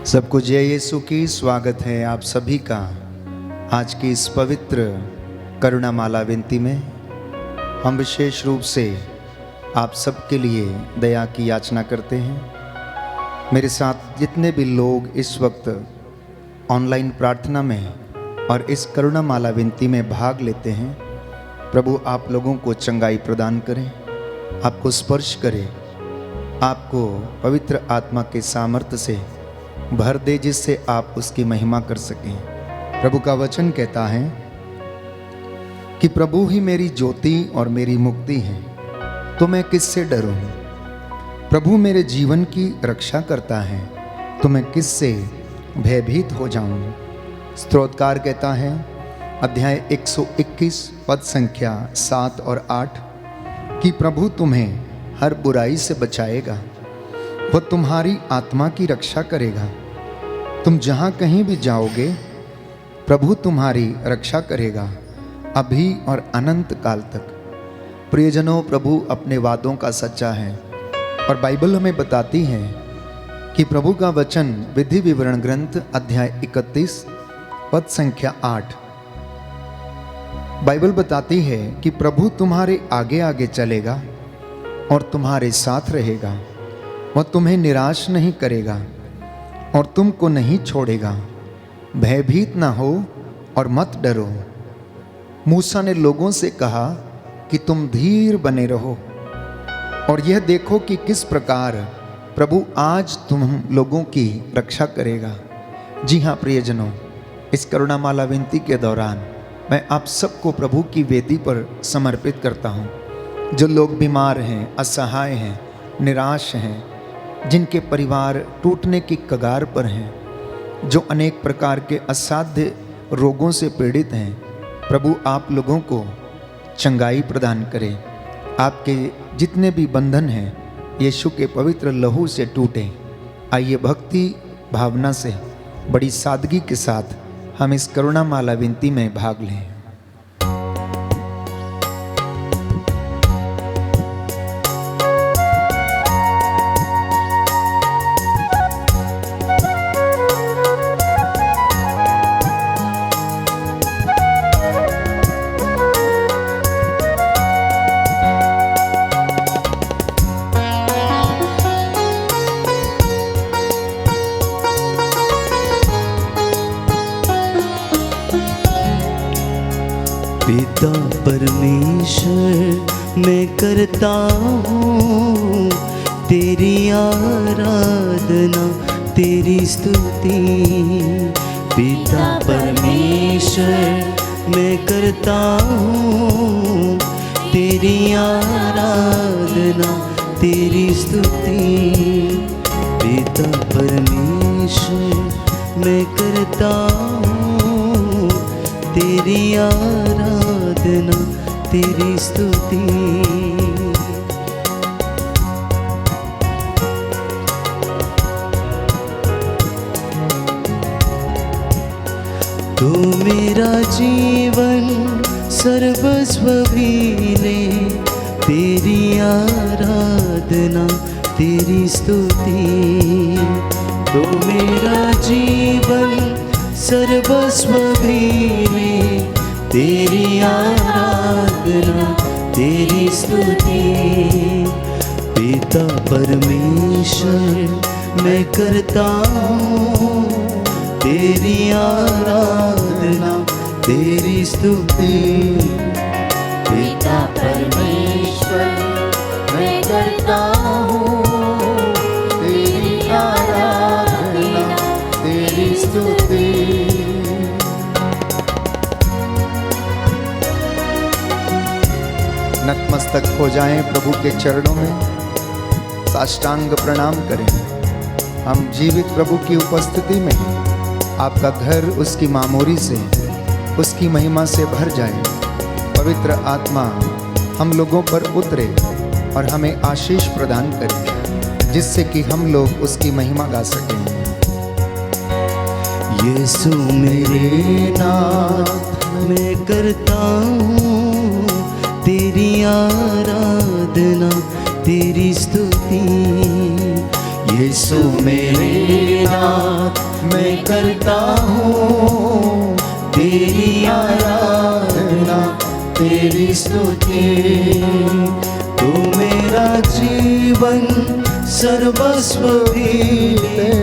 सबको जय यीशु की स्वागत है आप सभी का आज की इस पवित्र करुणा माला विनती में। हम विशेष रूप से आप सबके लिए दया की याचना करते हैं। मेरे साथ जितने भी लोग इस वक्त ऑनलाइन प्रार्थना में और इस करुणा माला विनती में भाग लेते हैं, प्रभु आप लोगों को चंगाई प्रदान करें, आपको स्पर्श करे, आपको पवित्र आत्मा के सामर्थ्य से भर दे, जिससे आप उसकी महिमा कर सकें। प्रभु का वचन कहता है कि प्रभु ही मेरी ज्योति और मेरी मुक्ति है, तो मैं किससे डरूं। प्रभु मेरे जीवन की रक्षा करता है, तो मैं किससे भयभीत हो जाऊं। स्तोत्रकार कहता है अध्याय 121 पद संख्या 7 और 8 कि प्रभु तुम्हें हर बुराई से बचाएगा, वह तुम्हारी आत्मा की रक्षा करेगा। तुम जहाँ कहीं भी जाओगे, प्रभु तुम्हारी रक्षा करेगा अभी और अनंत काल तक। प्रियजनों, प्रभु अपने वादों का सच्चा है और बाइबल हमें बताती है कि प्रभु का वचन विधि विवरण ग्रंथ अध्याय 31 पद संख्या 8 बाइबल बताती है कि प्रभु तुम्हारे आगे आगे चलेगा और तुम्हारे साथ रहेगा। वह तुम्हें निराश नहीं करेगा और तुमको नहीं छोड़ेगा। भयभीत ना हो और मत डरो। मूसा ने लोगों से कहा कि तुम धीर बने रहो और यह देखो कि किस प्रकार प्रभु आज तुम लोगों की रक्षा करेगा। जी हाँ प्रियजनों, इस करुणा माला विनती के दौरान मैं आप सबको प्रभु की वेदी पर समर्पित करता हूँ। जो लोग बीमार हैं, असहाय हैं, निराश हैं, जिनके परिवार टूटने की कगार पर हैं, जो अनेक प्रकार के असाध्य रोगों से पीड़ित हैं, प्रभु आप लोगों को चंगाई प्रदान करें। आपके जितने भी बंधन हैं यीशु के पवित्र लहू से टूटे। आइए भक्ति भावना से बड़ी सादगी के साथ हम इस करुणा माला विनती में भाग लें। पिता परमेश्वर मैं करता हूँ तेरी आराधना, तेरी स्तुति। पिता परमेश्वर मैं करता हूँ तेरी आराधना, तेरी स्तुति। पिता परमेश्वर मैं करता हूँ तेरी आराधना, तेरी स्तुति। तू मेरा जीवन सर्वस्व भी ले, तेरी आराधना, तेरी स्तुति। तू मेरा जीवन सर्वस्व भी ले, तेरी आराधना, तेरी स्तुति। पिता परमेश्वर मैं करता हूँ तेरी आराधना, तेरी स्तुति। पिता परमेश्वर मैं करता हूँ तेरी आराधना, तेरी स्तुति। नतमस्तक हो जाएं प्रभु के चरणों में, साष्टांग प्रणाम करें। हम जीवित प्रभु की उपस्थिति में आपका घर उसकी मामोरी से, उसकी महिमा से भर जाए। पवित्र आत्मा हम लोगों पर उतरे और हमें आशीष प्रदान करे, जिससे कि हम लोग उसकी महिमा गा सकें। यीशु मेरे नाथ मैं करता हूँ तेरी आराधना, तेरी स्तुति। यीशु मेरे नाथ मैं करता हूँ तेरी आराधना तेरी स्तुति। तू मेरा जीवन सर्वस्व भी है,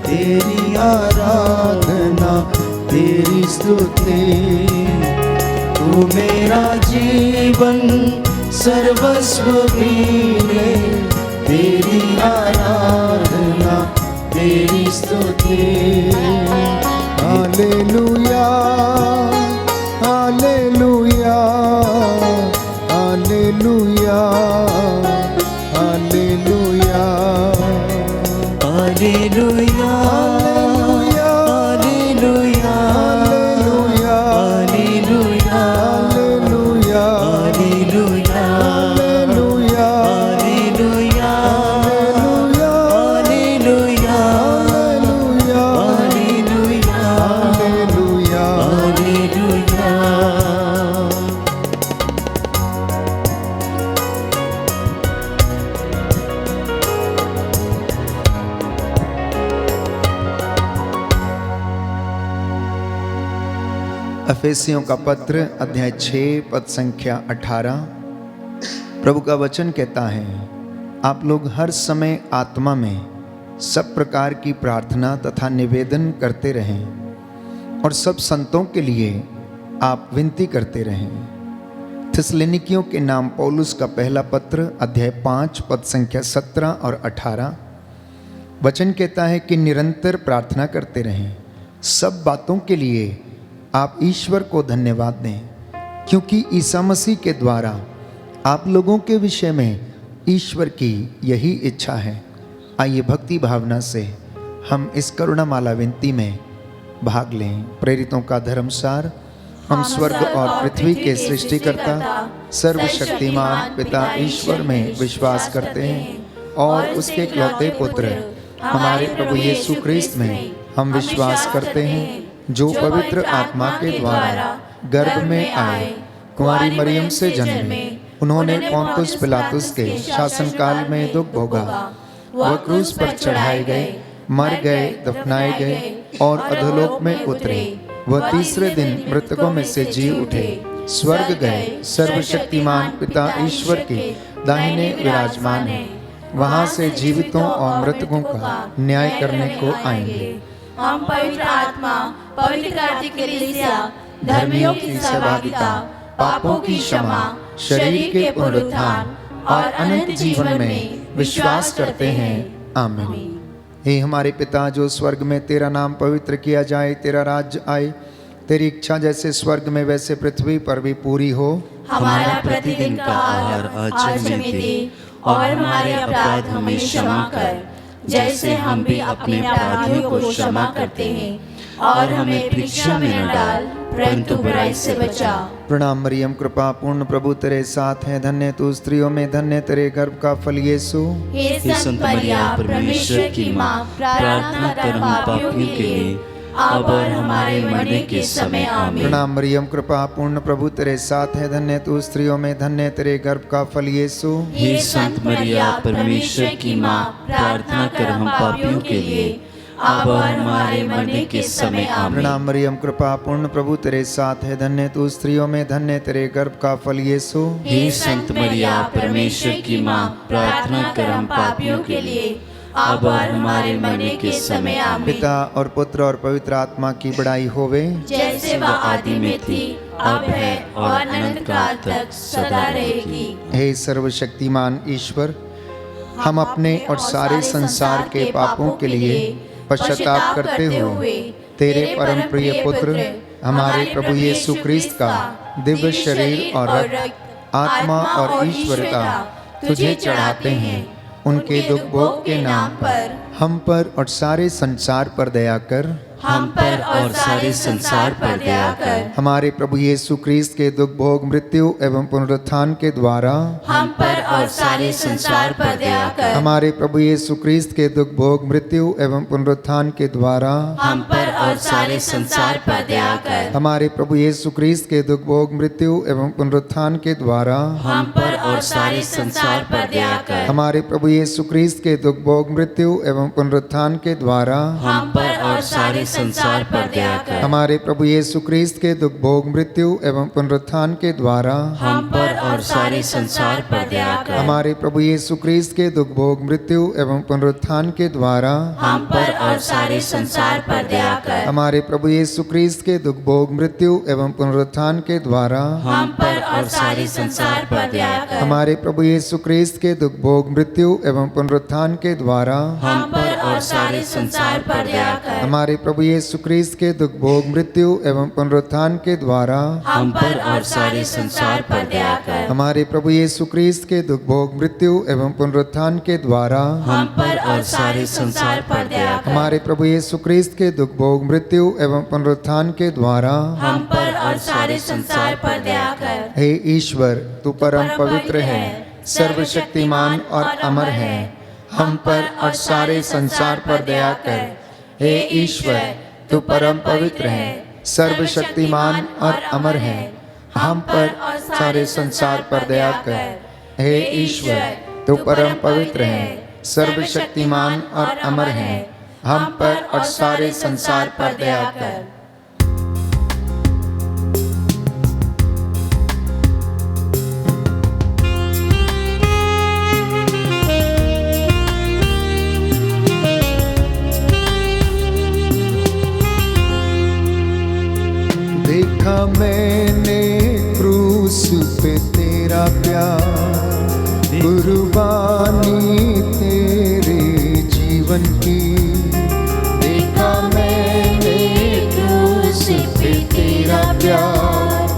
तेरी आराधना तेरी स्तुति। तू मेरा जीवन सर्वस्व भी है, तेरी आराधना तेरी स्तुति। हालेलुया हालेलुया हालेलुया हालेलुया हालेलुया हालेलुया हालेलुया हालेलुया हालेलुया हालेलुया हालेलुया हालेलुया हालेलुया हालेलुया हालेलुया हालेलुया हालेलुया। अफेसियों का पत्र अध्याय 6 पद संख्या 18। प्रभु का वचन कहता है, आप लोग हर समय आत्मा में सब प्रकार की प्रार्थना तथा निवेदन करते रहें और सब संतों के लिए आप विनती करते रहें। थिस्सलुनीकियों के नाम पौलुस का पहला पत्र अध्याय 5 पद संख्या 17 और 18। वचन कहता है कि निरंतर प्रार्थना करते रहें, सब बातों के लिए आप ईश्वर को धन्यवाद दें, क्योंकि ईसा मसीह के द्वारा आप लोगों के विषय में ईश्वर की यही इच्छा है। आइए भक्ति भावना से हम इस करुणामाला विनती में भाग लें। प्रेरितों का धर्मसार। हम स्वर्ग और पृथ्वी के सृष्टिकर्ता सर्वशक्तिमान पिता ईश्वर में विश्वास करते हैं और उसके इकलौते पुत्र हमारे प्रभु यीशु ख्रीस्त में हम विश्वास करते हैं, जो पवित्र आत्मा के द्वारा गर्भ में आए, कुंवारी मरियम से जन्मे, उन्होंने पोंतुस पिलातुस के शासनकाल में दुख भोगा, वह क्रूस पर चढ़ाए गए, मर गए, दफनाए गए और अधोलोक में उतरे। वह तीसरे दिन मृतकों में से जी उठे, स्वर्ग गए, सर्वशक्तिमान पिता ईश्वर के दाहिने विराजमान है, वहां से जीवितों और मृतकों का न्याय करने को आएंगे। हम पवित्र आत्मा, पवित्र कार्तिक कलीसिया, धर्मियों की सहभागिता, पापों की क्षमा, शरीर के पुनरुत्थान और अनंत जीवन में विश्वास करते हैं। आमीन। हे हमारे पिता जो स्वर्ग में, तेरा नाम पवित्र किया जाए, तेरा राज्य आए, तेरी इच्छा जैसे स्वर्ग में वैसे पृथ्वी पर भी पूरी हो। हमारा प्रतिदिन का आहार आज हमें दे और हमारे अपराध हमें क्षमा कर, जैसे हम भी अपने अपराधियों को क्षमा करते हैं, और हमें परीक्षा में न डाल, परंतु बुराई से बचा। प्रणाम मरियम, कृपा पूर्ण प्रभु तेरे साथ है, धन्य तू स्त्रियों में, धन्य तेरे गर्भ का फल यीशु। हे संत मरिया, परमेश्वर की माँ, प्रार्थना कर हम पापियों के लिए, अब और हमारे मरने के समय आमीन। प्रणाम मरियम, कृपा पूर्ण प्रभु तेरे साथ है, धन्य तू स्त्रियों में, धन्य तेरे गर्भ का फल यीशु। हे संत मरिया, परमेश्वर की माँ, प्रार्थना कर हम पापियों के लिए, अब और हमारे मरने के समय आमीन। प्रणाम मरियम, कृपा पूर्ण प्रभु तेरे साथ है, धन्य तू स्त्रियों में, धन्य तेरे गर्भ का फल यीशु। हे संत मरिया, परमेश्वर की माँ, प्रार्थना कर हम पापियों के लिए, अब और हमारे मरने के समय आमीन। पिता और पुत्र और पवित्र आत्मा की बड़ाई होवे, जैसे वह आदि में थी, अब है और अनंत काल तक सदा रहेगी। हे सर्वशक्तिमान ईश्वर, हम अपने और सारे संसार के पापों के लिए पश्चाताप करते हुए तेरे परम प्रिय पुत्र हमारे प्रभु यीशु ख्रीस्त का दिव्य शरीर और रक्त, आत्मा और ईश्वरता तुझे चढ़ाते हैं। उनके दुख भोग के नाम पर हम पर और सारे संसार पर दया कर। हम पर और सारे संसार पर दया कर। हमारे प्रभु यीशु क्रिस्त के दुख भोग मृत्यु एवं पुनरुत्थान के द्वारा हम पर और सारे संसार पर दया कर। हमारे प्रभु यीशु क्रिस्त के दुख भोग मृत्यु एवं पुनरुत्थान के द्वारा हम पर और सारे संसार पर दया कर। हमारे प्रभु यीशु क्रिस्त के दुख भोग मृत्यु एवं पुनरुत्थान के द्वारा हम पर और सारे संसार पर दया कर। हमारे प्रभु यीशु क्रिस्त के दुख भोग मृत्यु एवं पुनरुत्थान के द्वारा हम पर और सारे संसार पर दया कर। हमारे प्रभु यीशु क्रिस्त के दुख भोग मृत्यु एवं पुनरुत्थान के द्वारा हम पर और सारे संसार पर दया कर। हमारे प्रभु यीशु क्रिस्त के दुख भोग मृत्यु एवं पुनरुत्थान के द्वारा हम पर और सारे संसार पर दया कर। हमारे प्रभु यीशु क्रिस्त के दुख भोग मृत्यु एवं पुनरुत्थान के द्वारा हम पर और सारे संसार पर दया कर। हमारे प्रभु यीशु क्रिस्त के दुख भोग मृत्यु एवं पुनरुत्थान के द्वारा हम पर और सारे संसार पर दया कर। हमारे प्रभु यीशु क्रिस्त के दुख भोग मृत्यु एवं पुनरुत्थान के द्वारा हम पर और सारे संसार पर दया कर। हमारे प्रभु यीशु क्रिस्त के दुख भोग मृत्यु एवं पुनरुत्थान के द्वारा हम पर और सारे संसार पर दया कर। हमारे प्रभु यीशु क्रिस्त के दुख भोग मृत्यु एवं पुनरुत्थान के द्वारा हम पर और सारे संसार पर दया कर। हे ईश्वर, तू परम पवित्र है, सर्वशक्तिमान और अमर है, हम पर और सारे संसार पर दया कर। हे ईश्वर, तू परम पवित्र है, सर्वशक्तिमान और अमर है, हम पर और सारे संसार पर दया कर। हे ईश्वर, तू परम पवित्र है, सर्वशक्तिमान और अमर है, हम पर और सारे संसार पर दया कर। देखा मैंने क्रूस पे तेरा प्यार, कुर्बानी तेरे जीवन की। देखा मैंने क्रूस पे तेरा प्यार,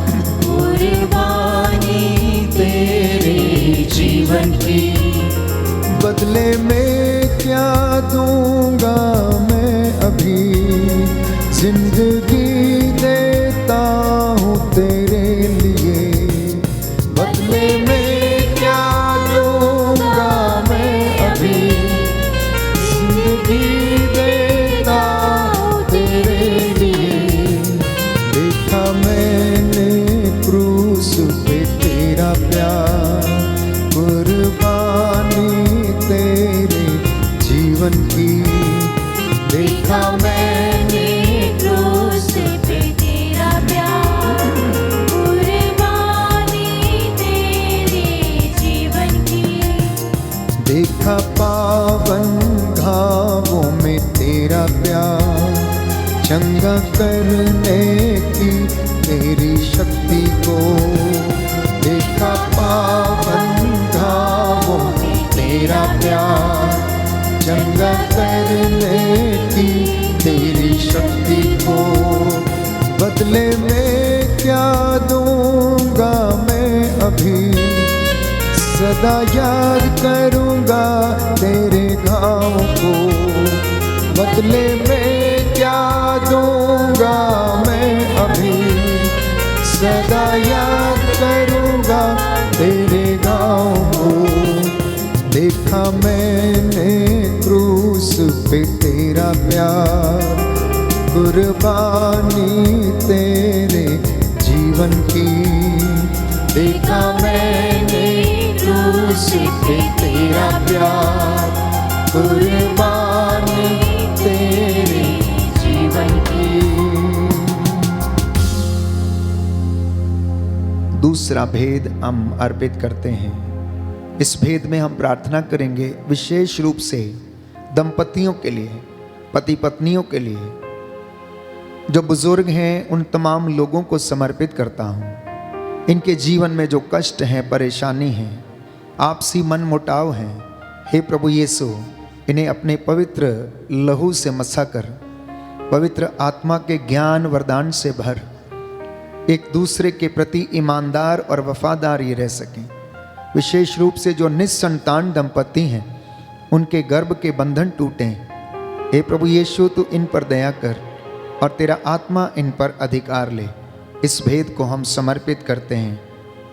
कुर्बानी तेरे जीवन की। बदले में क्या दूंगा मैं अभी, जिंदगी देता हूँ तेरे लिए। बदले में क्या दूंगा मैं अभी, जिंदगी देता हूँ तेरे लिए। देखा मैंने क्रूस पे तेरा प्यार, कुर्बानी तेरे जीवन की। देखा मैंने क्रूस पे तेरा प्यार, कुर्बानी तेरे जीवन की। देखा पावन घावों में तेरा प्यार, चंगा करने की तेरी शक्ति को। देखा पावन घावों में तेरा प्यार, चंगा करने की तेरी शक्ति को। बदले में क्या दूंगा मैं अभी, सदा याद करूंगा तेरे घाव को। बदले में क्या दूंगा मैं अभी, सदा याद करूंगा तेरे घाव को। देखा मैंने क्रूस पे तेरा प्यार, कुर्बानी तेरे जीवन की। देखा मैंने क्रूस पे तेरा प्यार, कुर्बानी तेरे जीवन की। दूसरा भेद हम अर्पित करते हैं। इस भेद में हम प्रार्थना करेंगे विशेष रूप से दंपतियों के लिए, पति पत्नियों के लिए, जो बुजुर्ग हैं उन तमाम लोगों को समर्पित करता हूँ। इनके जीवन में जो कष्ट हैं, परेशानी हैं, आपसी मन मुटाव हैं, हे प्रभु यीशु इन्हें अपने पवित्र लहू से मसा कर, पवित्र आत्मा के ज्ञान वरदान से भर, एक दूसरे के प्रति ईमानदार और वफादार ये रह सकें। विशेष रूप से जो निस्संतान दंपति हैं उनके गर्भ के बंधन टूटें। हे प्रभु यीशु तू इन पर दया कर, और तेरा आत्मा इन पर अधिकार ले। इस भेद को हम समर्पित करते हैं।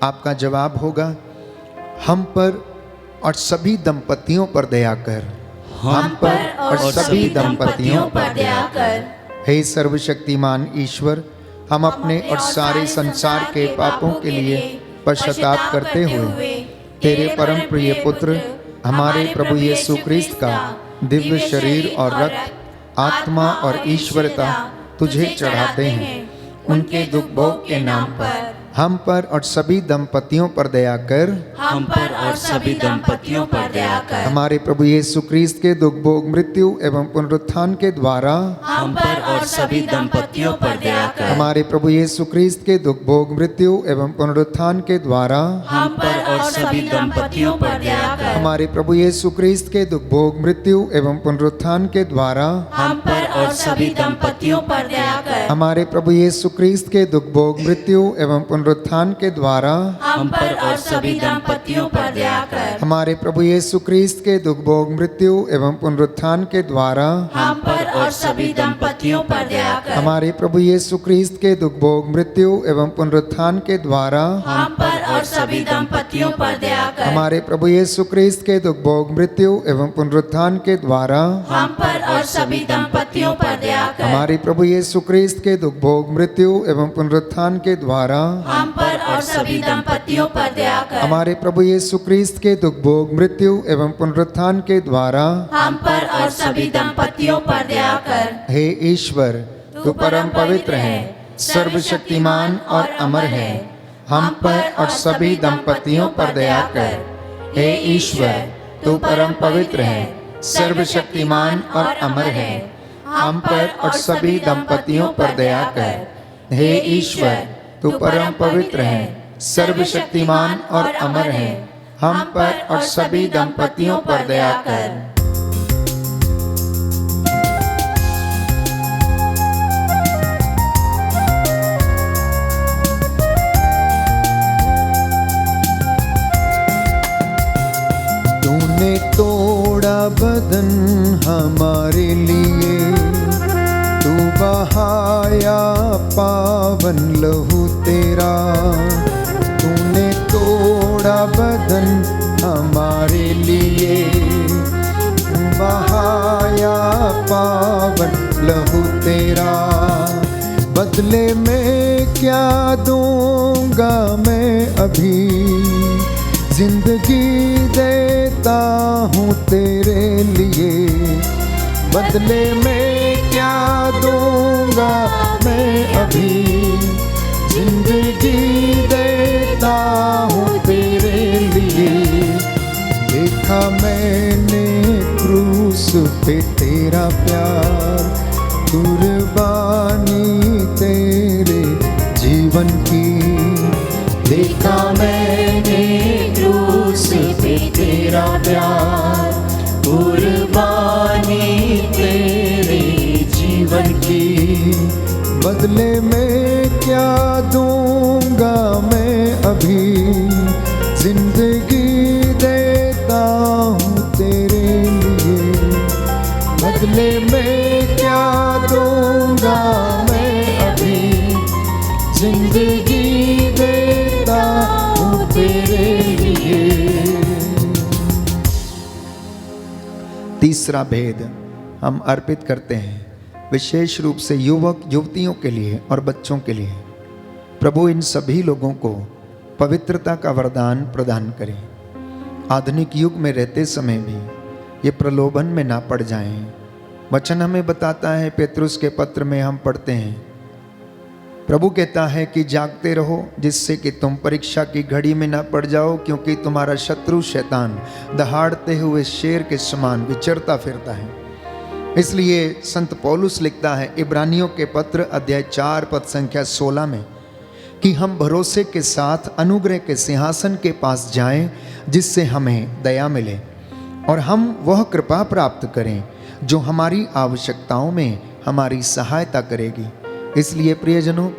आपका जवाब होगा, हम पर और सभी दंपतियों पर दया कर। हम पर और सभी दंपतियों पर दया कर। हे सर्वशक्तिमान ईश्वर, हम अपने और सारे संसार के पापों के लिए पश्चाताप करते हुए तेरे परम प्रिय पुत्र हमारे प्रभु यीशु ख्रिस्त का दिव्य शरीर और रक्त, आत्मा और ईश्वरता तुझे चढ़ाते हैं। उनके दुख भोग के नाम पर हम पर और सभी दंपतियों पर दया कर। हम पर और सभी दंपतियों पर दया कर। हमारे प्रभु यीशु ख्रिस्त के दुख भोग, मृत्यु एवं पुनरुत्थान के द्वारा हम पर और सभी दंपतियों पर दया कर। हमारे प्रभु यीशु ख्रिस्त के दुख भोग, मृत्यु एवं पुनरुत्थान के द्वारा हम पर और सभी दंपतियों पर दया कर। हमारे प्रभु यीशु ख्रिस्त के दुख भोग, मृत्यु एवं पुनरुत्थान के द्वारा हम पर और सभी दंपतियों पर दया कर। हमारे प्रभु यीशु ख्रिस्त के दुख भोग, मृत्यु एवं पुनरुत्थान के द्वारा हम पर और सभी दंपतियों पर दया कर। हमारे प्रभु यीशु ख्रिस्त के दुख भोग, मृत्यु एवं पुनरुत्थान के द्वारा हम पर और सभी दंपतियों पर दया कर। हमारे प्रभु यीशु ख्रिस्त के दुख भोग, मृत्यु एवं पुनरुत्थान के द्वारा हम पर और सभी दंपतियों पर दया कर। हमारे प्रभु यीशु ख्रिस्त के दुख भोग, मृत्यु एवं पुनरुत्थान के द्वारा हम पर और सभी दंपतियों पर दया कर। हमारे प्रभु यीशु ख्रिस्त के दुख भोग, मृत्यु एवं पुनरुत्थान के द्वारा हम पर और सभी दंपतियों पर दया कर। हमारे प्रभु यीशु ख्रिस्त के दुख भोग, मृत्यु एवं पुनरुत्थान के द्वारा हम पर और सभी दंपतियों पर दया कर। हे ईश्वर, तू परम पवित्र है, सर्वशक्तिमान और अमर है। हम पर और सभी दंपतियों पर दया कर। हे ईश्वर, तू परम पवित्र है, सर्वशक्तिमान और अमर है। हम पर और सभी दंपतियों पर दया कर। हे ईश्वर, तू परम पवित्र है, सर्वशक्तिमान और अमर है। हम पर और सभी दंपतियों पर दया कर। तूने तोड़ा बदन हमारे लिए, तू बहाया पावन लहू तेरा। तूने तोड़ा बदन हमारे लिए, तू बहाया पावन लहू तेरा। बदले में क्या दूंगा मैं अभी, जिंदगी देता हूँ तेरे लिए। बदले में क्या दूंगा मैं अभी, जिंदगी देता हूँ तेरे लिए। देखा मैंने क्रूस पे तेरा प्यार, कुर्बानी तेरे जीवन की। देखा मैंने क्रूस पे तेरा प्यार, कुर्बानी तेरे जीवन की। बदले में क्या दूंगा मैं अभी, जिंदगी देता हूँ तेरे लिए। बदले में क्या दूंगा मैं अभी, जिंदगी देता हूँ तेरे लिए। तीसरा भेद हम अर्पित करते हैं विशेष रूप से युवक युवतियों के लिए और बच्चों के लिए। प्रभु इन सभी लोगों को पवित्रता का वरदान प्रदान करें। आधुनिक युग में रहते समय भी ये प्रलोभन में ना पड़ जाएं। वचन हमें बताता है, पेतरुस के पत्र में हम पढ़ते हैं, प्रभु कहता है कि जागते रहो, जिससे कि तुम परीक्षा की घड़ी में ना पड़ जाओ, क्योंकि तुम्हारा शत्रु शैतान दहाड़ते हुए शेर के समान विचरता फिरता है। इसलिए संत पौलुस लिखता है इब्रानियों के पत्र अध्याय 4 पद संख्या 16 में कि हम भरोसे के साथ अनुग्रह के सिंहासन के पास जाएं, जिससे हमें दया मिले और हम वह कृपा प्राप्त करें जो हमारी आवश्यकताओं में हमारी सहायता करेगी। इसलिए प्रियजनों,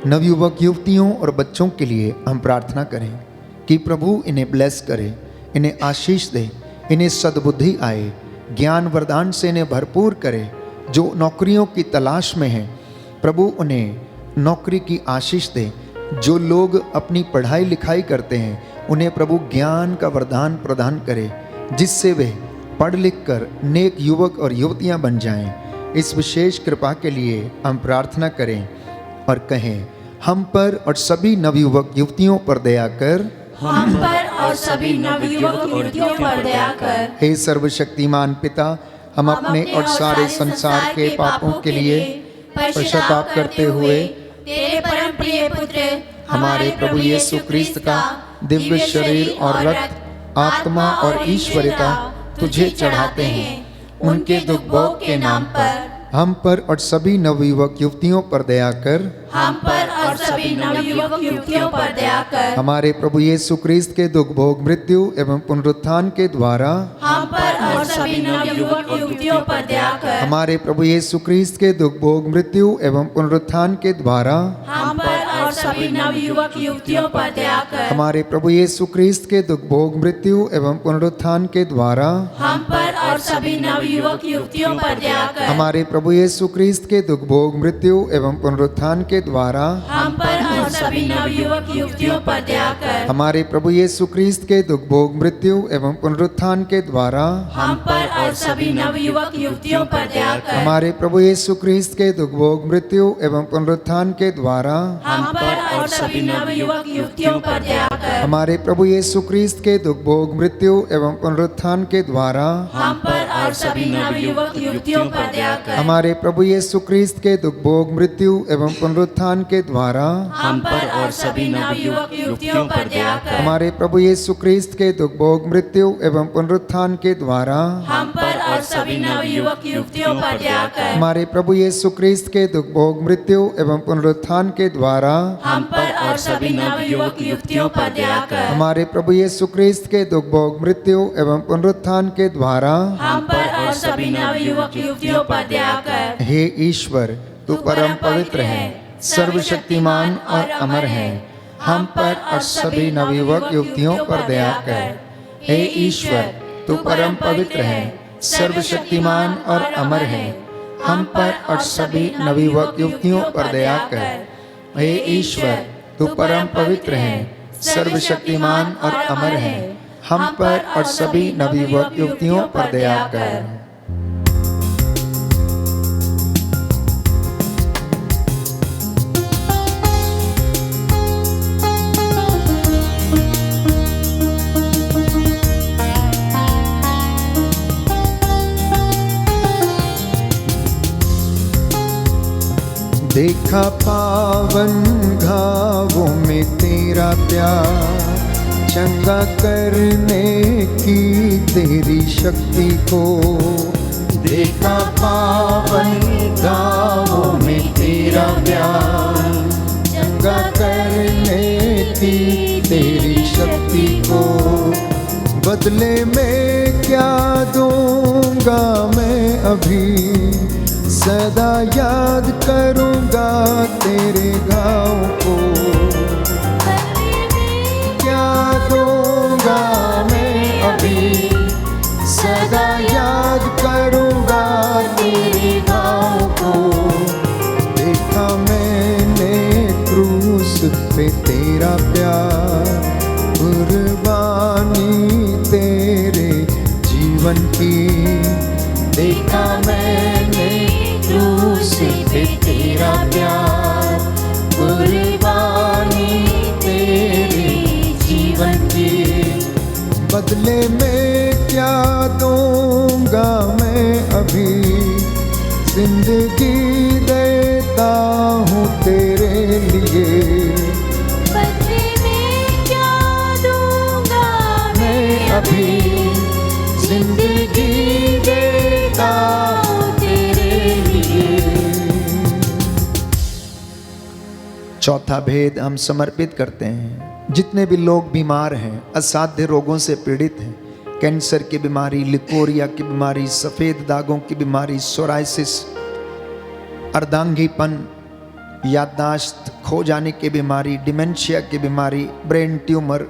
नवयुवक युवतियों और बच्चों के लिए हम प्रार्थना करें कि प्रभु इन्हें ब्लेस करे, इन्हें आशीष दे, इन्हें सद्बुद्धि आए, ज्ञान वरदान से इन्हें भरपूर करे। जो नौकरियों की तलाश में हैं प्रभु उन्हें नौकरी की आशीष दे। जो लोग अपनी पढ़ाई लिखाई करते हैं उन्हें प्रभु ज्ञान का वरदान प्रदान करे, जिससे वे पढ़ लिख कर नेक युवक और युवतियां बन जाएं। इस विशेष कृपा के लिए हम प्रार्थना करें और कहें, हम पर और सभी नवयुवक युवतियों पर दया कर। हम पर और सभी नवयुवक युवतियों पर दया कर। हे सर्वशक्तिमान पिता, हम अपने और सारे संसार के पापों के लिए पश्चाताप करते हुए तेरे परम प्रिय पुत्र हमारे प्रभु यीशु क्रिस्त का दिव्य शरीर और रक्त, आत्मा और ईश्वरता तुझे चढ़ाते हैं। उनके दुख भोग के नाम पर हम पर और सभी नवयुवक युवतियों पर दया कर। हम पर और सभी नवयुवक युवतियों पर दया कर। हमारे प्रभु यीशु क्रिस्त के दुख भोग, मृत्यु एवं पुनरुत्थान के द्वारा हम पर और सभी नवयुवक युवतियों पर दया कर। हमारे प्रभु यीशु क्रिस्त के दुख भोग, मृत्यु एवं पुनरुत्थान के द्वारा हम पर और सभी नवयुवक युवतियों पर दया कर। हमारे प्रभु यीशु क्रिस्त के दुख भोग, मृत्यु एवं पुनरुत्थान के द्वारा हम पर और सभी नवयुवक युवतियों पर दया कर। हमारे प्रभु यीशु क्रिस्त के दुख भोग, मृत्यु एवं पुनरुत्थान के द्वारा हम पर और सभी नवयुवक युवतियों पर दया कर। हमारे प्रभु यीशु क्रिस्त के दुख भोग, मृत्यु एवं पुनरुत्थान के द्वारा हम पर और सभी नवयुवक युवतियों पर दया कर। हमारे प्रभु यीशु क्रिस्त के दुख भोग, मृत्यु एवं पुनरुत्थान के द्वारा हम पर और सभी नवयुवक युवतियों पर दया कर। हमारे प्रभु यीशु क्रिस्त के दुख भोग, मृत्यु एवं पुनरुत्थान के द्वारा हम पर और सभी नवयुवक युवतियों पर दया कर। हमारे प्रभु यीशु क्रिस्त के दुख भोग, मृत्यु एवं पुनरुत्थान के द्वारा हम पर और सभी नवयुवक युवतियों पर दया कर। हमारे प्रभु यीशु क्रिस्त के दुख भोग, मृत्यु एवं पुनरुत्थान के द्वारा हम पर और सभी नवयुवक युवतियों पर दया कर। हमारे प्रभु यीशु क्रिस्त के दुख भोग, मृत्यु एवं पुनरुत्थान के द्वारा हम पर और सभी नवयुवक युवतियों पर दया कर। हमारे प्रभु यीशु क्रिस्त के दुख भोग, मृत्यु एवं पुनरुत्थान के द्वारा हम पर और सभी नवयुवक युवतियों पर दया कर। हे ईश्वर, तू परम पवित्र है, सर्वशक्तिमान और अमर है। हम पर और सभी नवयुवक युवतियों पर दया कर। हे ईश्वर, तू परम पवित्र है, सर्वशक्तिमान और अमर है। हम पर और सभी नवयुवक युवतियों पर दया कर। हे ईश्वर, तू परम पवित्र है, सर्वशक्तिमान और अमर है। हम पर और सभी नवयुवक युवतियों पर दया कर। देखा पावन घावों में तेरा प्यार, चंगा करने की तेरी शक्ति को। देखा पावन घावों में तेरा प्यार, चंगा करने की तेरी शक्ति को। बदले में क्या दूंगा मैं अभी, सदा याद करूंगा तेरे घाव को। क्या दूंगा मैं अभी, सदा याद करूंगा तेरे घाव को। देखा मैंने क्रूस पे तेरा प्यार, कुर्बानी तेरे जीवन की। देखा मैंने क्रूस पे तेरा प्यार, कुर्बानी तेरे जीवन की। बदले में क्या दूंगा मैं अभी, जिंदगी देता हूँ तेरे लिए। बदले में क्या दूंगा मैं अभी, जिंदगी देता हूँ तेरे लिए। चौथा भेद हम समर्पित करते हैं। जितने भी लोग बीमार हैं, असाध्य रोगों से पीड़ित हैं, कैंसर की बीमारी, लिकोरिया की बीमारी, सफ़ेद दागों की बीमारी, सोराइसिस, अर्धांगीपन, याददाश्त खो जाने की बीमारी, डिमेंशिया की बीमारी, ब्रेन ट्यूमर,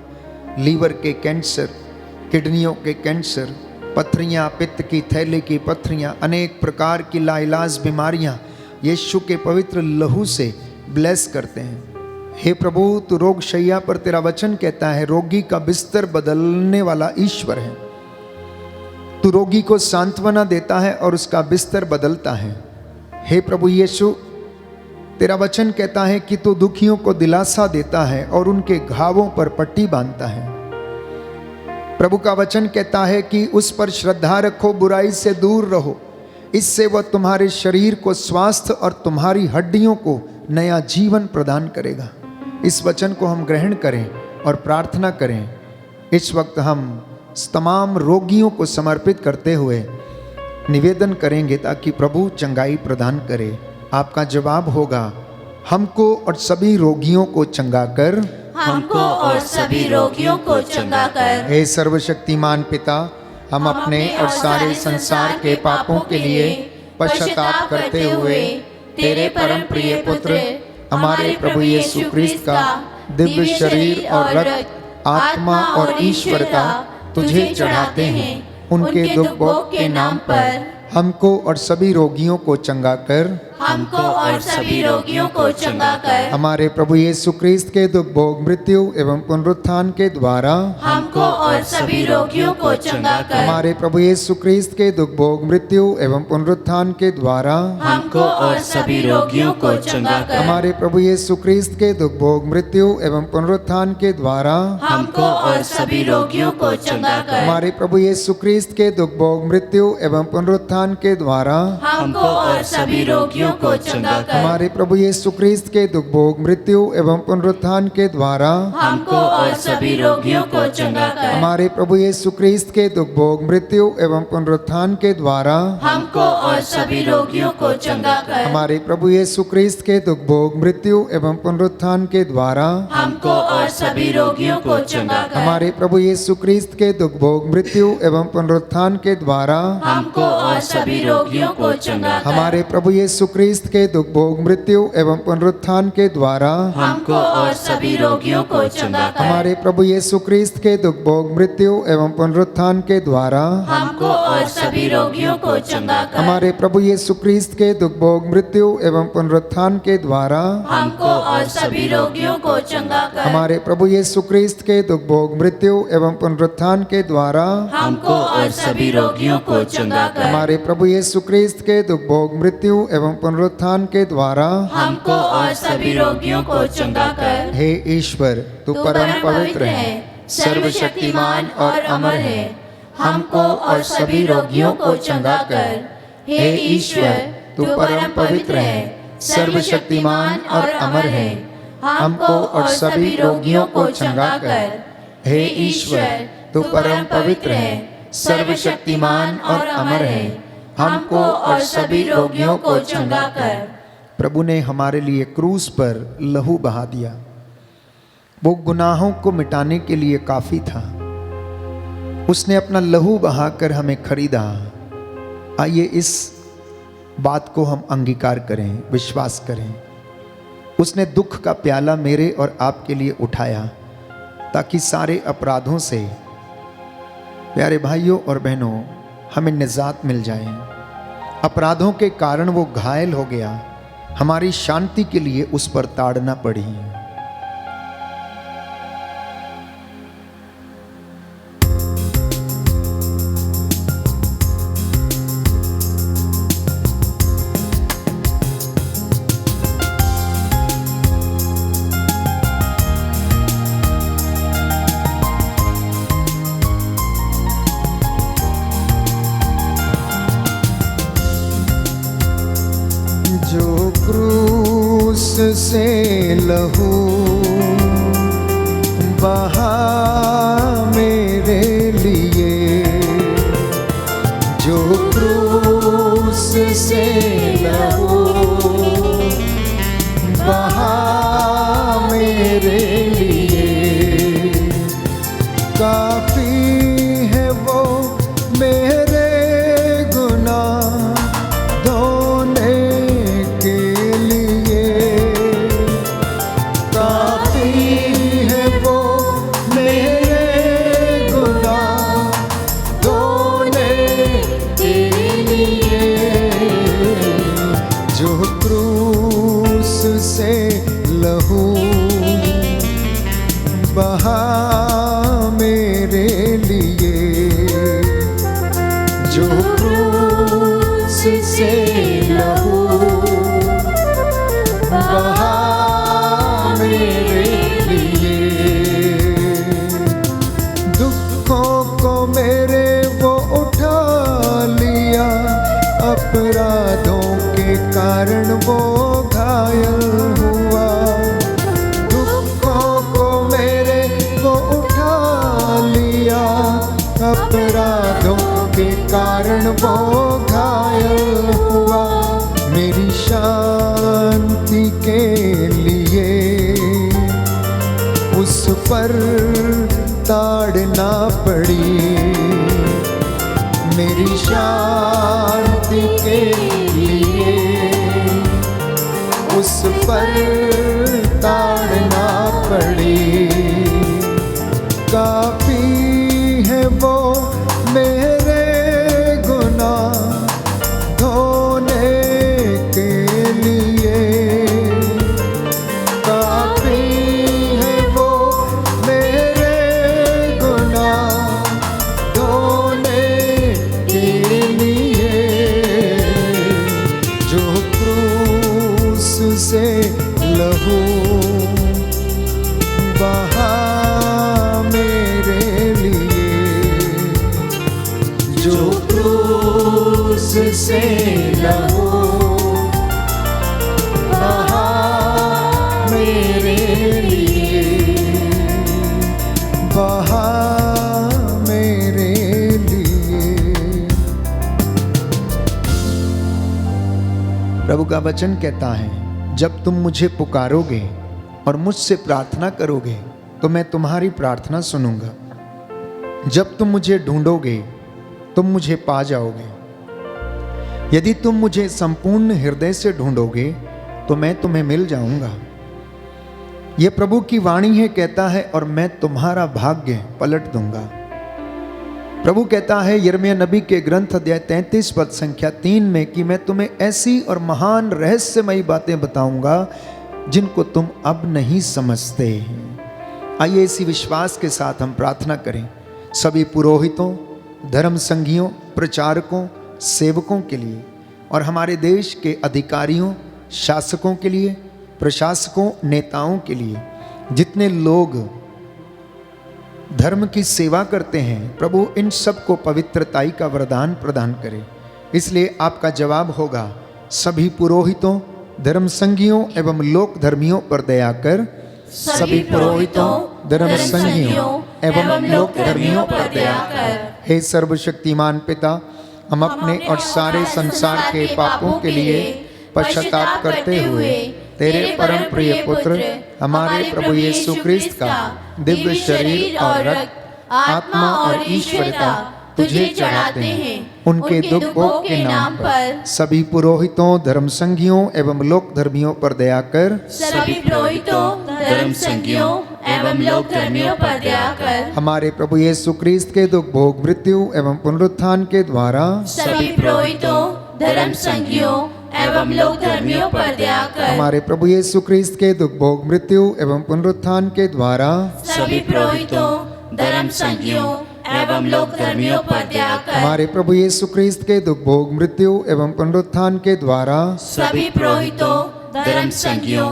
लीवर के कैंसर, किडनियों के कैंसर, पथरियाँ, पित्त की थैली की पथरियाँ, अनेक प्रकार की लाइलाज बीमारियाँ यीशु के पवित्र लहू से ब्लेस करते हैं। हे प्रभु, तू रोग शैया पर, तेरा वचन कहता है, रोगी का बिस्तर बदलने वाला ईश्वर है। तू रोगी को सांत्वना देता है और उसका बिस्तर बदलता है। हे प्रभु यीशु, तेरा वचन कहता है कि तू दुखियों को दिलासा देता है और उनके घावों पर पट्टी बांधता है। प्रभु का वचन कहता है कि उस पर श्रद्धा रखो, बुराई से दूर रहो, इससे वह तुम्हारे शरीर को स्वास्थ्य और तुम्हारी हड्डियों को नया जीवन प्रदान करेगा। इस वचन को हम ग्रहण करें और प्रार्थना करें। इस वक्त हम तमाम रोगियों को समर्पित करते हुए निवेदन करेंगे ताकि प्रभु चंगाई प्रदान करे। आपका जवाब होगा, हमको और सभी रोगियों को चंगा कर, हमको और सभी रोगियों को चंगा कर। हे सर्वशक्तिमान पिता, हम अपने और सारे संसार के पापों के लिए पश्चाताप करते हुए तेरे परम प्रिय पुत्र हमारे प्रभु यीशु क्रिस्त का दिव्य शरीर और रक्त, आत्मा और ईश्वरता तुझे चढ़ाते हैं। उनके दुख भोग के नाम पर हमको और सभी रोगियों को चंगा कर, हमको और सभी रोगियों को चंगा कर। हमारे प्रभु यीशु क्रिस्त के दुख भोग, मृत्यु एवं पुनरुत्थान के द्वारा हमको और सभी रोगियों को चंगा कर। हमारे प्रभु यीशु क्रिस्त के दुख भोग, मृत्यु एवं पुनरुत्थान के द्वारा हमको और सभी रोगियों को चंगा कर। हमारे प्रभु यीशु क्रिस्त के दुख भोग, मृत्यु एवं पुनरुत्थान के द्वारा हमको और सभी रोगियों को चंगा कर। हमारे प्रभु यीशु क्रिस्त के दुख भोग, मृत्यु एवं पुनरुत्थान के द्वारा हमको और सभी रोगियों को चंगा कर। हमारे प्रभु यीशु क्रिस्त के दुख भोग, मृत्यु एवं पुनरुत्थान के द्वारा हमको और सभी रोगियों को चंगा कर। हमारे प्रभु यीशु क्रिस्त के दुख भोग, मृत्यु एवं पुनरुत्थान के द्वारा हमको और सभी रोगियों को चंगा कर। हमारे प्रभु यीशु क्रिस्त के दुख भोग, मृत्यु एवं पुनरुत्थान के द्वारा हमको और सभी रोगियों को चंगा कर। हमारे प्रभु यीशु क्रिस्त के दुख भोग, मृत्यु एवं पुनरुत्थान के द्वारा हमको और सभी रोगियों को चंगा कर। हमारे प्रभु यीशु क्रिस्त के दुख भोग, मृत्यु एवं पुनरुत्थान के द्वारा हमको और सभी रोगियों को चंगा कर। हमारे प्रभु यीशु क्रिस्त के दुख भोग, मृत्यु एवं पुनरुत्थान के द्वारा हमको और सभी रोगियों को चंगा कर। हमारे प्रभु यीशु क्रिस्त के दुख भोग, मृत्यु एवं पुनरुत्थान के द्वारा हमको और सभी रोगियों को चंगा कर। हमारे प्रभु यीशु क्रिस्त के दुख भोग, मृत्यु एवं पुनरुत्थान के द्वारा हमको और सभी रोगियों को चंगा कर। हमारे प्रभु यीशु क्रिस्त के दुख भोग, मृत्यु एवं पुनरुत्थान के द्वारा हमको और सभी रोगियों को चंगा कर। हे ईश्वर, तू परम पवित्र है, सर्वशक्तिमान और अमर है, हमको और सभी रोगियों को चंगा कर। हे ईश्वर, तू परम पवित्र है, सर्वशक्तिमान और अमर है, हमको और सभी रोगियों को चंगा कर। हे ईश्वर, तू परम पवित्र है, सर्वशक्तिमान और अमर है, हमको और सभी रोगियों को चंगा कर। प्रभु ने हमारे लिए क्रूस पर लहू बहा दिया। वो गुनाहों को मिटाने के लिए काफी था। उसने अपना लहू बहाकर हमें खरीदा। आइए इस बात को हम अंगीकार करें, विश्वास करें। उसने दुख का प्याला मेरे और आपके लिए उठाया ताकि सारे अपराधों से, प्यारे भाइयों और बहनों, हमें निजात मिल जाए। अपराधों के कारण वो घायल हो गया, हमारी शांति के लिए उस पर ताड़ना पड़ी। जो क्रूस से लहू बहा मेरे लिए, जो क्रूस से लहू बहा मेरे लिए, काफी है वो मेरे गुनाह धोने के लिए, काफी है वो मेरे गुनाह धोने के लिए, जो क्रूस से लहू बहा मेरे लिए। दुखों को मेरे वो उठा लिया, अपराधों के कारण वो घायल हुआ। दुखों को मेरे वो उठा लिया, अपराधों के कारण वो घायल हुआ। मेरी शांति के लिए उस पर ताड़ना पड़ी। मेरी शांति के लिए उस पर ताड़ना पड़ी। काफी है वो मेरे गुनाह धोने के लिए। काफी है वो मेरे गुनाह धोने के लिए। जो क्रूस से लहू बहा मेरे लिए। जो क्रूस से लहू बहा मेरे लिए, बहा मेरे लिए। प्रभु का वचन कहता है, जब तुम मुझे पुकारोगे और मुझसे प्रार्थना करोगे तो मैं तुम्हारी प्रार्थना सुनूंगा। जब तुम मुझे ढूंढोगे तुम मुझे पा जाओगे। यदि तुम मुझे संपूर्ण हृदय से ढूंढोगे तो मैं तुम्हें मिल जाऊंगा। यह प्रभु की वाणी है, कहता है, और मैं तुम्हारा भाग्य पलट दूंगा। प्रभु कहता है यिर्मयाह नबी के ग्रंथ अध्याय 33 पद संख्या 3 में कि मैं तुम्हें ऐसी और महान रहस्यमयी बातें बताऊंगा जिनको तुम अब नहीं समझते। आइए इसी विश्वास के साथ हम प्रार्थना करें सभी पुरोहितों, धर्म संघियों, प्रचारकों, सेवकों के लिए और हमारे देश के अधिकारियों, शासकों के लिए, प्रशासकों, नेताओं के लिए, जितने लोग धर्म की सेवा करते हैं। प्रभु इन सब को पवित्रताई का वरदान प्रदान करे। इसलिए आपका जवाब होगा, सभी पुरोहितों, धर्म संघियों एवं लोक धर्मियों पर दया कर। सभी पुरोहितों, धर्म संघियों एवं लोक धर्मियों पर दया कर। हे सर्वशक्तिमान पिता, हम अपने और सारे संसार के पापों के लिए पश्चाताप करते हुए तेरे परम प्रिय पुत्र हमारे प्रभु यीशु क्रिस्त का दिव्य शरीर और रक्त, आत्मा और ईश्वरता तुझे चढ़ाते हैं। उनके दुख भोग के नाम पर सभी पुरोहितों, धर्म संघियों एवं लोक धर्मियों पर दया कर। सभी पुरोहितों, धर्म संघियों एवं लोक धर्मियों पर दया कर। हमारे प्रभु यीशु क्रिस्त के दुख भोग, मृत्यु एवं पुनरुत्थान के द्वारा सभी पुरोहितों, धर्म संघियों एवं लोक धर्मियों पर दया कर। हमारे प्रभु यीशु क्रिस्त के दुख भोग, मृत्यु एवं पुनरुत्थान के द्वारा सभी पुरोहितों, धर्म संघियों एवं लोक धर्मियों पर दया कर। हमारे प्रभु यीशु क्रिस्त के दुख भोग, मृत्यु एवं पुनरुत्थान के द्वारा सभी पुरोहितों, धर्म संघियों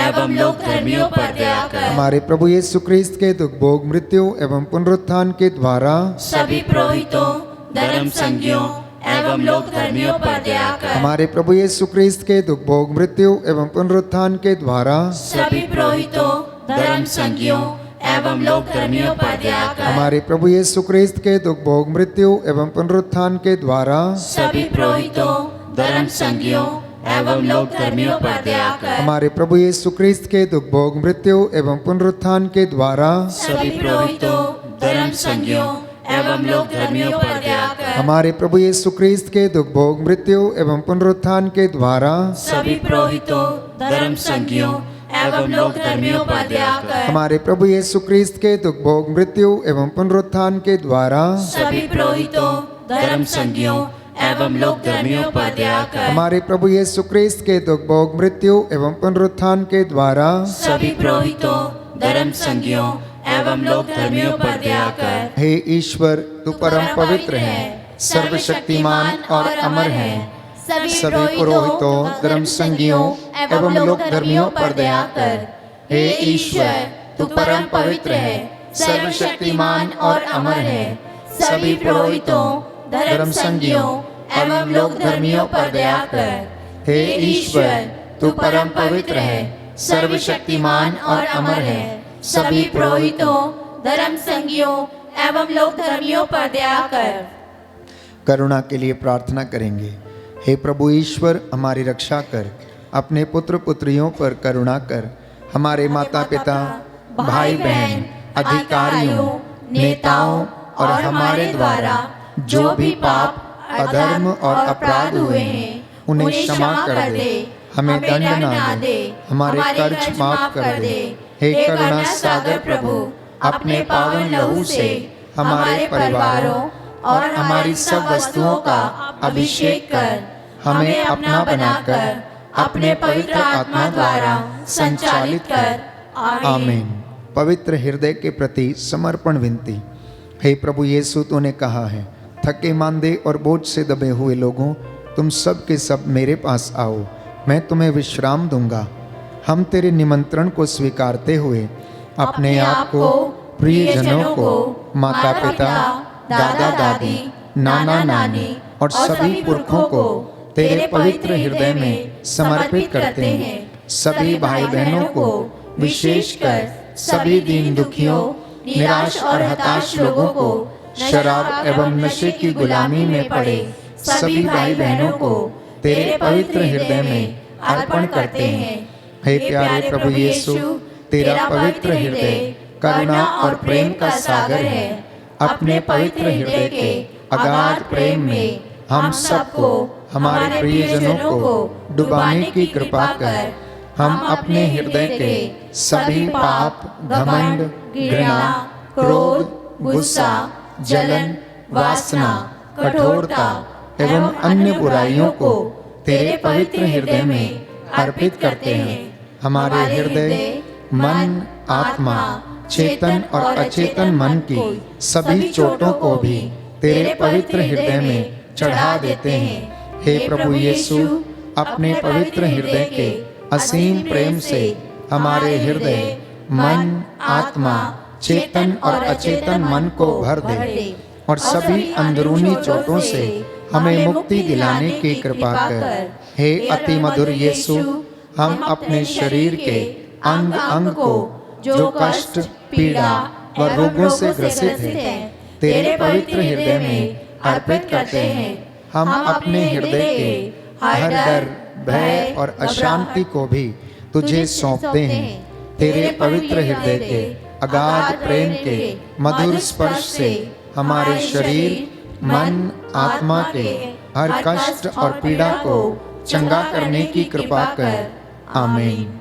एवं लोक धर्मियों पर दया कर। हमारे प्रभु यीशु क्रिस्त के दुख भोग, मृत्यु एवं पुनरुत्थान के द्वारा सभी पुरोहितों, धर्म संघियों एवं लोक धर्मियों पर दया कर। हमारे प्रभु यीशु क्रिस्त के दुख भोग, मृत्यु एवं पुनरुत्थान के द्वारा सभी पुरोहितों, धर्म संघियों एवं लोक धर्मियों पर दया कर। हमारे प्रभु यीशु क्रिस्त के दुख भोग, मृत्यु एवं पुनरुत्थान के द्वारा सभी पुरोहितों, धर्म संघियों एवं लोक धर्मियों पर दया कर। हमारे प्रभु यीशु क्रिस्त के दुख भोग, मृत्यु एवं पुनरुत्थान के द्वारा सभी पुरोहितों, धर्म संघियों एवं लोक धर्मियों पर दया कर। हमारे प्रभु यीशु क्रिस्त के दुख भोग, मृत्यु एवं पुनरुत्थान के द्वारा सभी पुरोहितों, धर्म संघियों एवं लोक धर्मियों पर दया कर। हमारे प्रभु यीशु क्रिस्त के दुख भोग, मृत्यु एवं पुनरुत्थान के द्वारा सभी पुरोहितों, धर्म संघियों एवं लोक धर्मियों पर दया कर। हमारे प्रभु यीशु क्रिस्त के दुख भोग, मृत्यु एवं पुनरुत्थान के द्वारा सभी पुरोहितों, धर्म संघियों एवं लोक धर्मियों पर दया कर। हे ईश्वर, तू परम पवित्र है, सर्वशक्तिमान और अमर है। सभी पुरोहितों, धर्म संगियों एवं लोक धर्मियों पर दया कर। हे ईश्वर, तू परम पवित्र है, सर्वशक्तिमान और अमर है। सभी पुरोहितों, धर्म संगियों एवं लोक धर्मियों पर दया कर। हे ईश्वर, तू परम पवित्र है, सर्वशक्तिमान और अमर है। सभी पुरोहितों, धर्म संगियों एवं लोक धर्मियों पर दया कर। करुणा के लिए प्रार्थना करेंगे। हे प्रभु ईश्वर, हमारी रक्षा कर, अपने पुत्र पुत्रियों पर करुणा कर। हमारे माता पिता, भाई बहन, अधिकारियों, नेताओं और हमारे द्वारा जो भी पाप, अधर्म और अपराध हुए हैं, उन्हें क्षमा कर दे, हमें दंड ना दे, हमारे कर्ज माफ कर दे। हे करुणा सागर प्रभु, अपने पावन लहू से हमारे परिवारों और हमारी सब वस्तुओं का अभिषेक कर, हमें अपना बनाकर अपने पवित्र आत्मा द्वारा संचालित कर। आमीन। पवित्र हृदय के प्रति समर्पण विनती। हे प्रभु यीशु, तूने कहा है, थके मांदे और बोझ से दबे हुए लोगों, तुम सब के सब मेरे पास आओ, मैं तुम्हें विश्राम दूंगा। हम तेरे निमंत्रण को स्वीकारते हुए अपने आप को, प्रियजनों को, माता पिता, दादा दादी, नाना नानी और सभी पुरखों को तेरे पवित्र हृदय में समर्पित करते हैं। सभी भाई बहनों को, विशेषकर सभी दीन दुखियों, निराश और हताश लोगों को, शराब एवं नशे की गुलामी में पड़े सभी भाई बहनों को तेरे पवित्र हृदय में अर्पण करते हैं। हे प्यारे प्रभु यीशु, तेरा पवित्र हृदय करुणा और प्रेम का सागर है। अपने पवित्र हृदय के अगाध प्रेम में हम सबको, हमारे प्रियजनों को डुबाने की कृपा कर। हम अपने हृदय के सभी पाप, घमंड, घृणा, क्रोध, गुस्सा, जलन, वासना, कठोरता एवं अन्य बुराइयों को तेरे पवित्र हृदय में अर्पित करते हैं। हमारे हृदय, मन, आत्मा, चेतन और अचेतन मन की सभी चोटों को भी तेरे पवित्र हृदय में चढ़ा देते हैं। हे प्रभु यीशु, अपने पवित्र हृदय के असीम प्रेम से हमारे हृदय, मन, आत्मा, चेतन और अचेतन मन को भर दे और सभी अंदरूनी चोटों से हमें मुक्ति दिलाने की कृपा कर। हे अति मधुर यीशु, हम अपने शरीर के अंग अंग को जो कष्ट, पीड़ा व रोगों से ग्रसित है, तेरे पवित्र हृदय में अर्पित करते हैं। हम अपने हृदय के हर डर, भय और अशांति को भी तुझे सौंपते हैं। तेरे पवित्र हृदय के अगाध प्रेम के मधुर स्पर्श से हमारे शरीर, मन, आत्मा के हर कष्ट और पीड़ा को चंगा करने की कृपा कर। आमीन।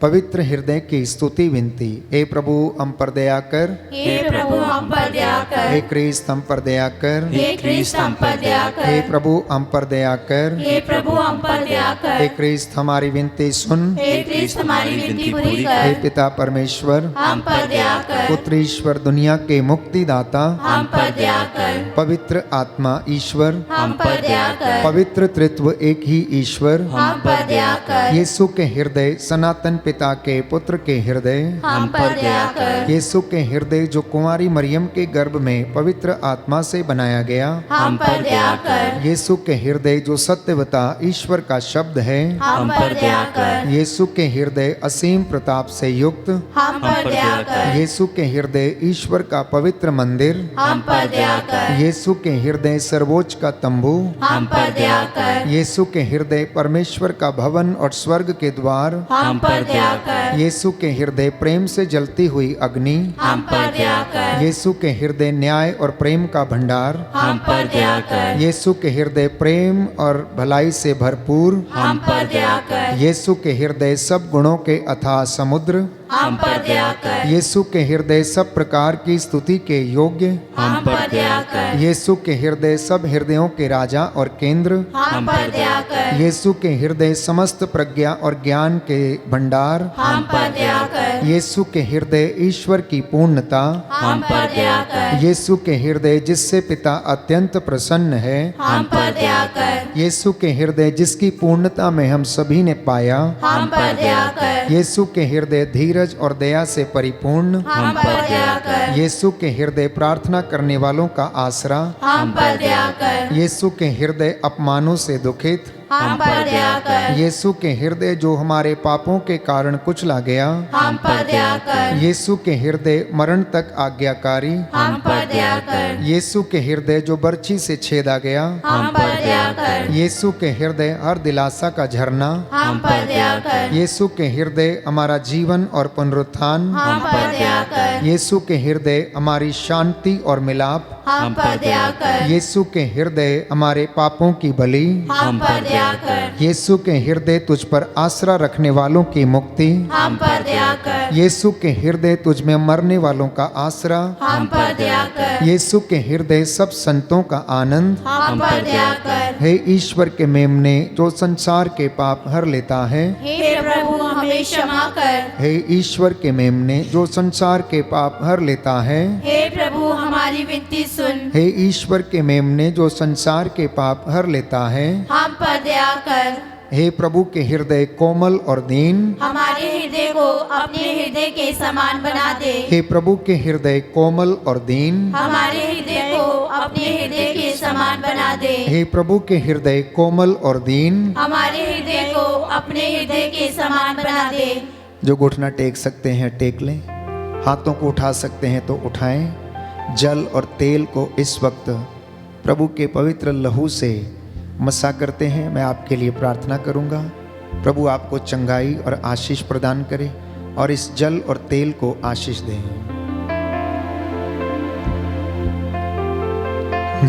पवित्र हृदय की स्तुति विनती। हे प्रभु, हम पर दया कर। हे प्रभु, हम पर दया कर। हे क्रिस्त, हम पर दया कर। हे क्रिस्त, हम पर दया कर। हे प्रभु, हम पर दया कर। हे प्रभु, हम पर दया कर। हे क्रिस्त, हमारी विनती सुन। हे क्रिस्त, हमारी विनती पूरी कर। हे पिता परमेश्वर, हम पर दया कर। पुत्र ईश्वर, दुनिया के मुक्तिदाता, हम पर दया कर। पवित्र आत्मा ईश्वर, हम पर दया कर। पवित्र त्रित्व एक ही ईश्वर, हम पर दया कर। यीशु के हृदय, सनातन पिता के पुत्र के हृदय, हम पर दया कर। यीशु के हृदय जो कुंवारी मरियम के गर्भ में पवित्र आत्मा से बनाया गया, हम पर दया कर। यीशु के हृदय जो सत्यवता ईश्वर का शब्द है, हम पर दया कर। यीशु के हृदय असीम प्रताप से युक्त, हम पर दया कर। यीशु के हृदय ईश्वर का पवित्र मंदिर, हम पर दया कर। यीशु के हृदय सर्वोच्च का तंबू, हम पर दया कर। यीशु के हृदय परमेश्वर का भवन और स्वर्ग के द्वार, हम पर दया कर। यीशु के हृदय प्रेम से जलती हुई अग्नि, हम पर दया कर। यीशु के हृदय न्याय और प्रेम का भंडार, हम पर दया कर। यीशु के हृदय प्रेम और भलाई से भरपूर, हम पर दया कर। यीशु के हृदय सब गुणों के अथाह समुद्र, हम पर दया कर। यीशु के हृदय सब प्रकार की स्तुति के योग्य, हम पर दया कर। यीशु के हृदय सब हृदयों के राजा और केंद्र, हम पर दया कर। यीशु के हृदय समस्त प्रज्ञा और ज्ञान के भंडार, हम पर दया कर। यीशु के हृदय ईश्वर की पूर्णता, हम पर दया कर। यीशु के हृदय जिससे पिता अत्यंत प्रसन्न है, हम पर दया कर। यीशु के हृदय जिसकी पूर्णता में हम सभी ने पाया, हम पर दया कर। यीशु के हृदय धीरज और दया से परिपूर्ण, हम पर दया कर। यीशु के हृदय प्रार्थना करने वालों का आसरा, हम पर दया कर। यीशु के हृदय अपमानों से दुखित, हम पर दया कर। यीशु के हृदय जो हमारे पापों के कारण कुचला गया, हम पर दया कर। यीशु के हृदय मरण तक आज्ञाकारी, हम पर दया कर। यीशु के हृदय जो बर्छी से छेदा गया, हम पर दया कर। यीशु के हृदय हर दिलासा का झरना, हम पर दया कर। यीशु के हृदय हमारा जीवन और पुनरुत्थान, हम पर दया कर। यीशु के हृदय हमारी शांति और मिलाप, हम पर दया कर। यीशु के हृदय हमारे पापों की बलि, हम पर दया कर। यीशु के हृदय तुझ पर आसरा रखने वालों की मुक्ति, हम पर दया कर। यीशु के हृदय तुझ में मरने वालों का आसरा, हम पर दया कर। यीशु के हृदय सब संतों का आनंद, हम पर दया कर। हे ईश्वर के मेमने जो संसार के पाप हर लेता है, हे प्रभु हमें क्षमा कर। हे ईश्वर के मेमने जो संसार के पाप हर लेता है, हे प्रभु हमारी विनती सुन। हे ईश्वर के मेमने जो संसार के पाप हर लेता है, हम पर दया कर। हे प्रभु के हृदय कोमल और दीन, हमारे हृदय को अपने हृदय के समान बना दे। हे प्रभु के हृदय कोमल और दीन, हमारे हृदय को अपने हृदय के समान बना दे। हे प्रभु के हृदय कोमल और दीन। हमारे हृदय को अपने हृदय के समान बना दे। जो घुटना टेक सकते हैं टेक लें, हाथों को उठा सकते हैं तो उठाएं। जल और तेल को इस वक्त प्रभु के पवित्र लहू से मसा करते हैं। मैं आपके लिए प्रार्थना करूंगा, प्रभु आपको चंगाई और आशीष प्रदान करे और इस जल और तेल को आशीष दें।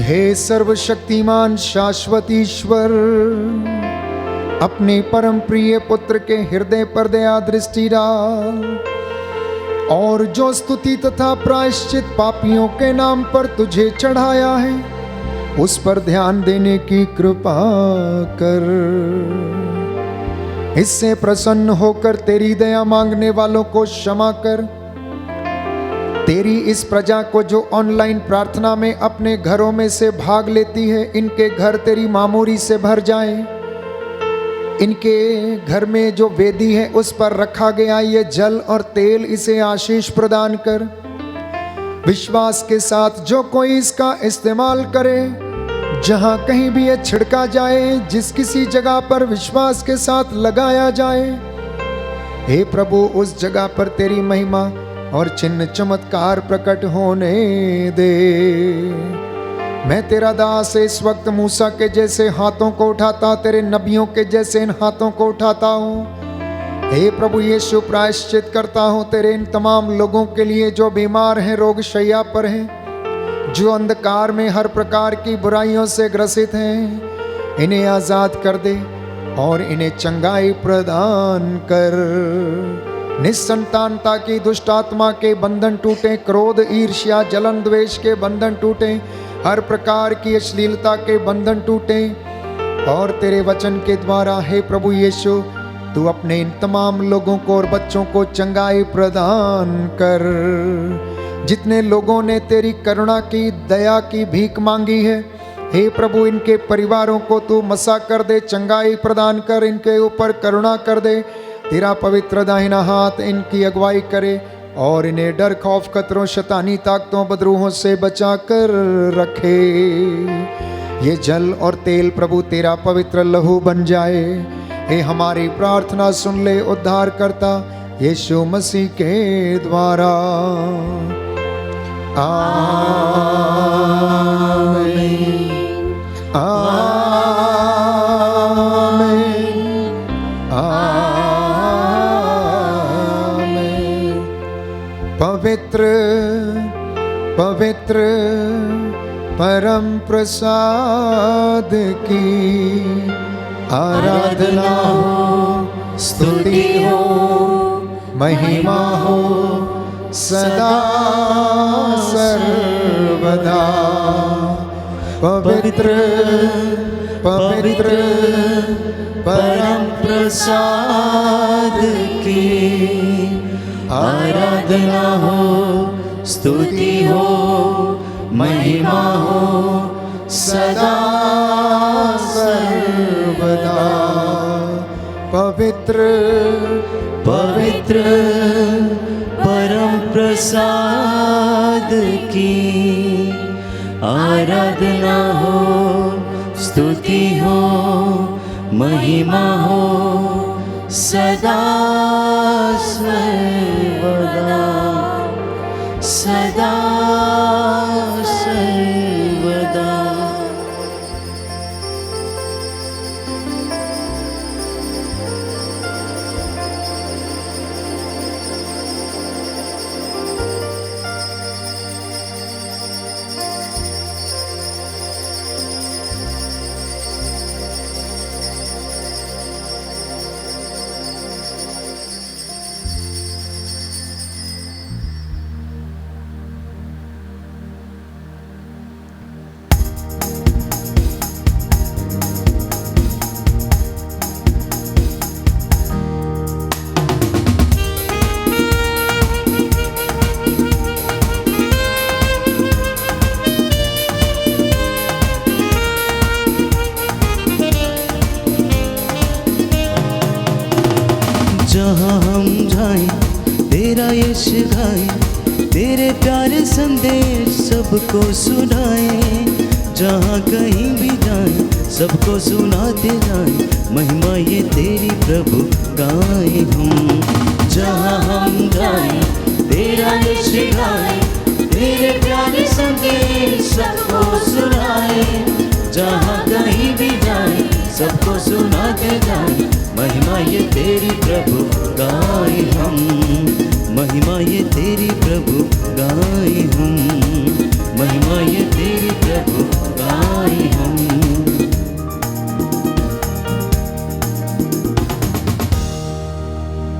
हे सर्वशक्तिमान शाश्वत ईश्वर, अपने परम प्रिय पुत्र के हृदय पर दया दृष्टि डाल और जो स्तुति तथा प्रायश्चित पापियों के नाम पर तुझे चढ़ाया है, उस पर ध्यान देने की कृपा कर। इससे प्रसन्न होकर तेरी दया मांगने वालों को क्षमा कर। तेरी इस प्रजा को जो ऑनलाइन प्रार्थना में अपने घरों में से भाग लेती है, इनके घर तेरी मामूरी से भर जाए। इनके घर में जो वेदी है उस पर रखा गया ये जल और तेल, इसे आशीष प्रदान कर। विश्वास के साथ जो कोई इसका इस्तेमाल करे, जहां कहीं भी ये छिड़का जाए, जिस किसी जगह पर विश्वास के साथ लगाया जाए, हे प्रभु उस जगह पर तेरी महिमा और चिन्ह चमत्कार प्रकट होने दे। मैं तेरा दास इस वक्त मूसा के जैसे हाथों को उठाता, तेरे नबियों के जैसे इन हाथों को उठाता हूँ। हे प्रभु यीशु, प्रायश्चित करता हूँ तेरे इन तमाम लोगों के लिए जो बीमार हैं, रोग शैया पर हैं, जो अंधकार में हर प्रकार की बुराइयों से ग्रसित हैं। इन्हें आज़ाद कर दे और इन्हें चंगाई प्रदान कर। निस्संतानता की दुष्ट आत्मा के बंधन टूटे, क्रोध, ईर्ष्या, जलन, द्वेष के बंधन टूटे, हर प्रकार की अश्लीलता के बंधन टूटे और तेरे वचन के द्वारा हे प्रभु यीशु, तू अपने इन तमाम लोगों को और बच्चों को चंगाई प्रदान कर। जितने लोगों ने तेरी करुणा की, दया की भीख मांगी है, हे प्रभु इनके परिवारों को तू मसा कर दे, चंगाई प्रदान कर, इनके ऊपर करुणा कर दे। तेरा पवित्र दाहिना हाथ इनकी अगुवाई करे और इन्हें डर, खौफ, खतरों, शैतानी ताकतों, बदरूहों से बचा कर रखे। ये जल और तेल प्रभु तेरा पवित्र लहू बन जाए। हे हमारी प्रार्थना सुन ले उद्धार करता यीशु मसीह के द्वारा। आमीन, आमीन, आमीन। पवित्र पवित्र परम प्रसाद की आराधना हो, स्तुति हो, महिमा हो सदा सर्वदा। पवित्र पवित्र परम प्रसाद की आराधना हो, स्तुति हो, महिमा हो सदा सर्वदा पवित्र पवित्र परम प्रसाद की आराधना हो, स्तुति हो, महिमा हो सदा सर्वदा, सदा सर्वदा। जहाँ हम जाएं तेरा यश गाएं, तेरे प्यारे संदेश सबको सुनाएं। जहाँ कहीं भी जाएं सबको सुनाते जाएं, महिमा ये तेरी प्रभु गाएं हम। जहाँ हम जाएं तेरा यश गाएं, तेरे प्यारे संदेश सबको सुनाएं। जहाँ कहीं भी जाएं सबको सुनाते जाएं, महिमा ये तेरी प्रभु गाए हम, महिमा ये तेरी प्रभु गाए हम, महिमा ये तेरी प्रभु गाए हम।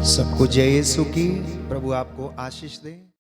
सबको जय यीशु की। प्रभु आपको आशीष दे।